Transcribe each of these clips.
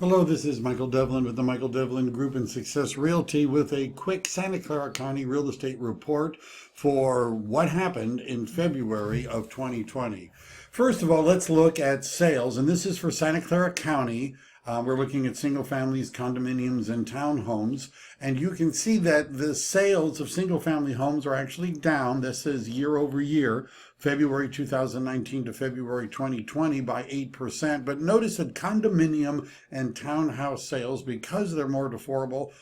Hello, this is Michael Devlin with the Michael Devlin Group and Success Realty with a quick Santa Clara County real estate report for what happened in February of 2020. First of all, let's look at sales, and this is for Santa Clara County. We're looking at single families, condominiums, and townhomes, and you can see that the sales of single family homes are actually down. This is year over year, February 2019 to February 2020 by 8%. But notice that condominium and townhouse sales, because they're more affordable,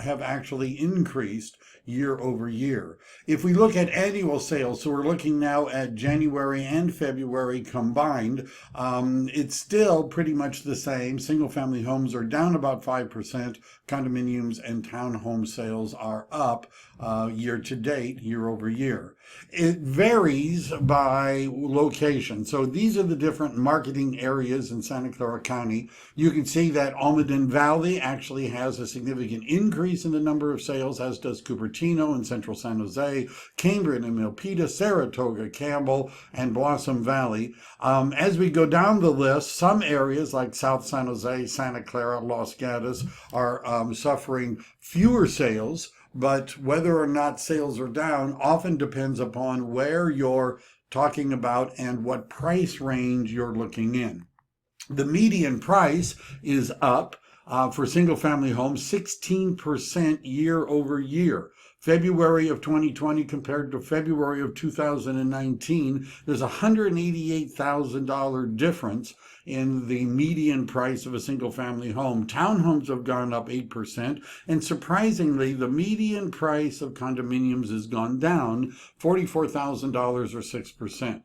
have actually increased year over year. If we look at annual sales, so we're looking now at January and February combined, it's still pretty much the same. Single family homes are down about 5%. Condominiums and townhome sales are up year to date, year over year. It varies by location. So these are the different marketing areas in Santa Clara County. You can see that Almaden Valley actually has a significant increase in the number of sales, as does Cupertino and Central San Jose, Cambridge and Milpitas, Saratoga, Campbell, and Blossom Valley. As we go down the list, some areas like South San Jose, Santa Clara, Los Gatos are suffering fewer sales. But whether or not sales are down often depends upon where you're talking about and what price range you're looking in. The median price is up for single family homes 16% year over year. February of 2020 compared to February of 2019, there's a $188,000 difference in the median price of a single family home. Townhomes have gone up 8%, and surprisingly, the median price of condominiums has gone down $44,000 or 6%.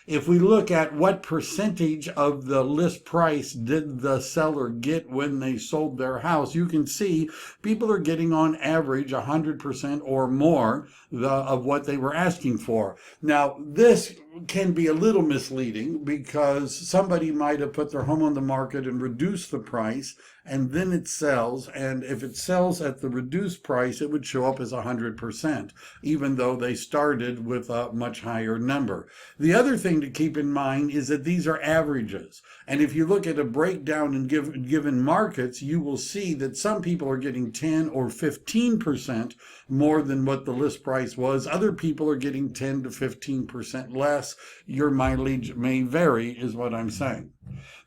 If we look at what percentage of the list price did the seller get when they sold their house, you can see people are getting on average 100% or more of what they were asking for. Now, this can be a little misleading because somebody might have put their home on the market and reduced the price, and then it sells, and if it sells at the reduced price, it would show up as 100%, even though they started with a much higher number. The other thing to keep in mind is that these are averages, and if you look at a breakdown in given markets, you will see that some people are getting 10 or 15% more than what the list price was. Other people are getting 10 to 15% less. Your mileage may vary, is what I'm saying.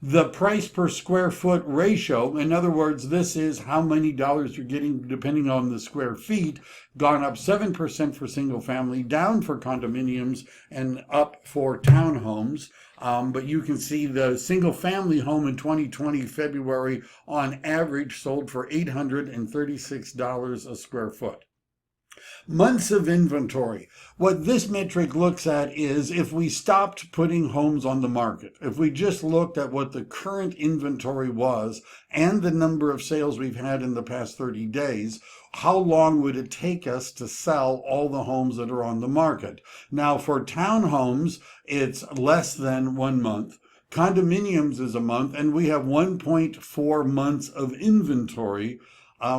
The price per square foot ratio, in other words, this is how many dollars you're getting depending on the square feet, gone up 7% for single family, down for condominiums, and up for townhomes. But you can see the single family home in 2020 February on average sold for $836 a square foot. Months of inventory. What this metric looks at is if we stopped putting homes on the market, if we just looked at what the current inventory was and the number of sales we've had in the past 30 days, how long would it take us to sell all the homes that are on the market? Now, for townhomes, it's less than 1 month. Condominiums is a month, and we have 1.4 months of inventory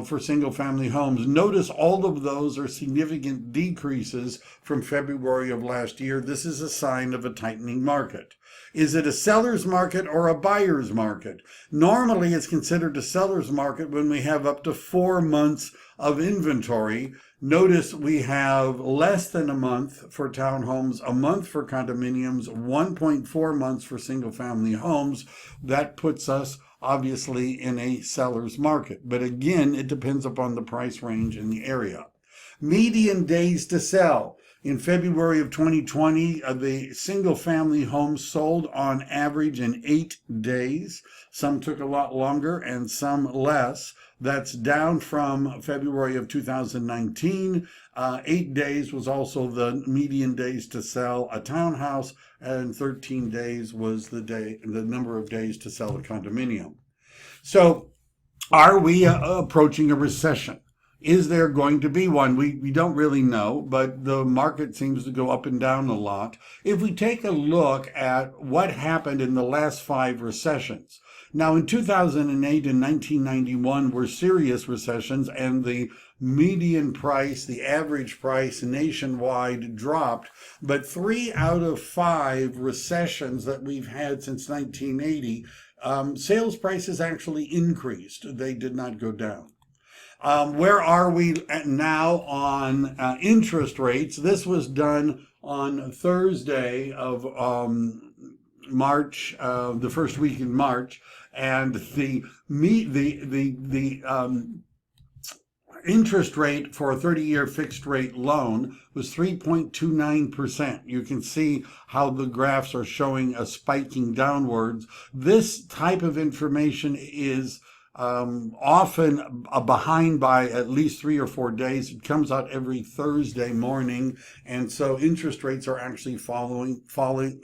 for single family homes. Notice all of those are significant decreases from February of last year. This is a sign of a tightening market. Is it a seller's market or a buyer's market? Normally it's considered a seller's market when we have up to 4 months of inventory. Notice we have less than a month for townhomes, a month for condominiums, 1.4 months for single family homes. That puts us obviously in a seller's market. But again, it depends upon the price range in the area. Median days to sell. In February of 2020, the single family homes sold on average in 8 days. Some took a lot longer and some less. That's down from February of 2019. 8 days was also the median days to sell a townhouse, and 13 days was the number of days to sell a condominium. So, are we approaching a recession? Is there going to be one? We don't really know, but the market seems to go up and down a lot. If we take a look at what happened in the last 5 recessions. Now, in 2008 and 1991 were serious recessions, and the median price, the average price nationwide dropped. But 3 out of 5 recessions that we've had since 1980 Sales prices actually increased. They did not go down. Where are we now on interest rates? This was done on Thursday of March, the first week in March, and the interest rate for a 30-year fixed rate loan was 3.29%. You can see how the graphs are showing a spiking downwards. This type of information is often behind by at least 3 or 4 days. It comes out every Thursday morning, and so interest rates are actually falling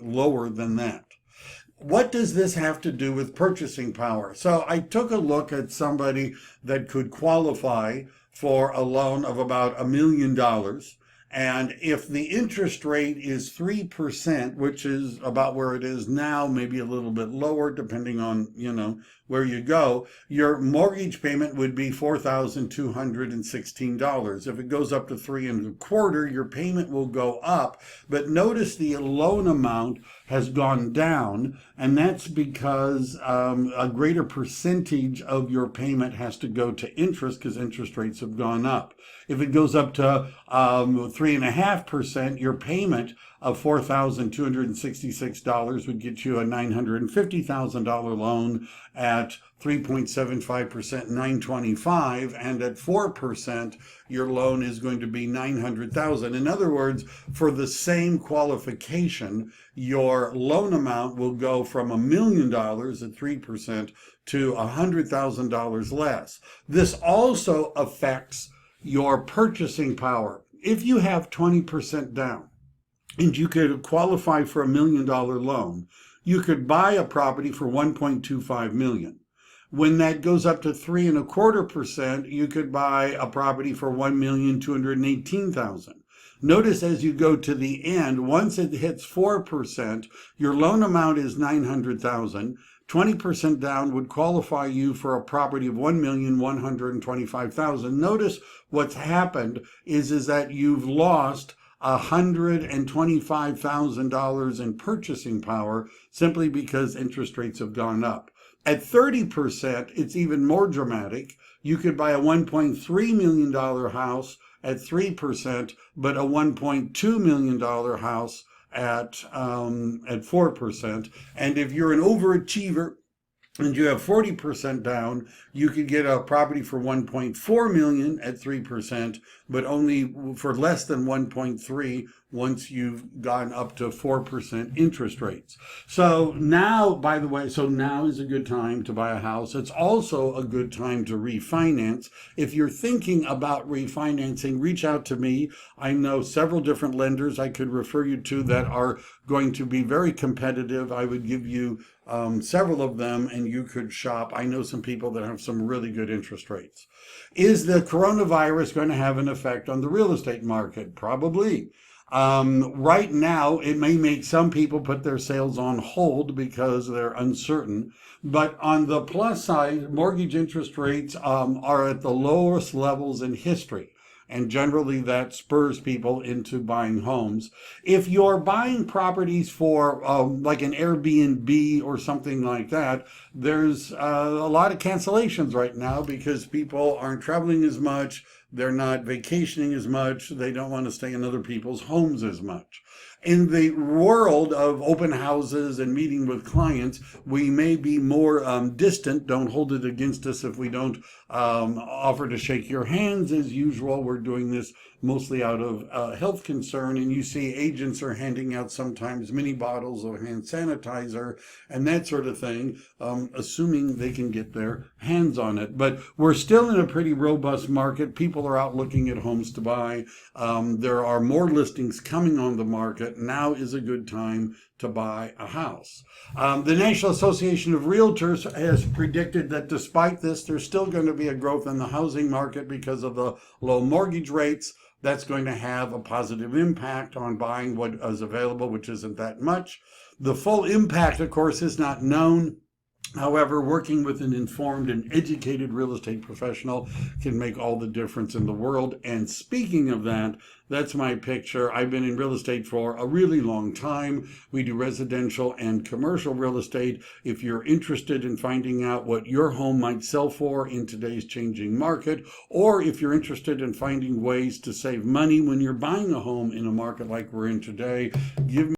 lower than that. What does this have to do with purchasing power? So I took a look at somebody that could qualify for a loan of about $1 million. And if the interest rate is 3%, which is about where it is now, maybe a little bit lower, depending on, where you go, your mortgage payment would be $4,216. If it goes up to 3.25%, your payment will go up. But notice the loan amount has gone down, and that's because a greater percentage of your payment has to go to interest because interest rates have gone up. If it goes up to 3.5%, your payment of $4,266 would get you a $950,000 loan at 3.75%, $925, and at 4%, your loan is going to be $900,000. In other words, for the same qualification, your loan amount will go from $1 million at 3% to $100,000 less. This also affects your purchasing power. If you have 20% down and you could qualify for $1 million loan, you could buy a property for $1.25 million. When that goes up to 3.25%, you could buy a property for $1,218,000. Notice as you go to the end, once it hits 4%, your loan amount is $900,000. 20% down would qualify you for a property of $1,125,000. Notice what's happened is that you've lost $125,000 in purchasing power simply because interest rates have gone up. At 30%, it's even more dramatic. You could buy a $1.3 million house at 3%, but a $1.2 million house at 4%. And if you're an overachiever and you have 40% down, you could get a property for $1.4 million at 3%, but only for less than 1.3 once you've gone up to 4% interest rates. So now, by the way, now is a good time to buy a house. It's also a good time to refinance. If you're thinking about refinancing, reach out to me. I know several different lenders I could refer you to that are going to be very competitive. I would give you several of them and you could shop. I know some people that have some really good interest rates. Is the coronavirus going to have an effect on the real estate market? Probably. Right now, it may make some people put their sales on hold because they're uncertain. But on the plus side, mortgage interest rates are at the lowest levels in history. And generally that spurs people into buying homes. If you're buying properties for like an Airbnb or something like that, there's a lot of cancellations right now because people aren't traveling as much, they're not vacationing as much, they don't want to stay in other people's homes as much. In the world of open houses and meeting with clients, we may be more distant. Don't hold it against us if we don't offer to shake your hands as usual. We're doing this mostly out of health concern, and you see agents are handing out sometimes mini bottles of hand sanitizer and that sort of thing, assuming they can get their hands on it. But we're still in a pretty robust market. People are out looking at homes to buy. There are more listings coming on the market. Now is a good time to buy a house. The National Association of Realtors has predicted that despite this, there's still going to be a growth in the housing market because of the low mortgage rates. That's going to have a positive impact on buying what is available, which isn't that much. The full impact, of course, is not known. However, working with an informed and educated real estate professional can make all the difference in the world. And speaking of that, that's my picture. I've been in real estate for a really long time. We do residential and commercial real estate. If you're interested in finding out what your home might sell for in today's changing market, or if you're interested in finding ways to save money when you're buying a home in a market like we're in today, give me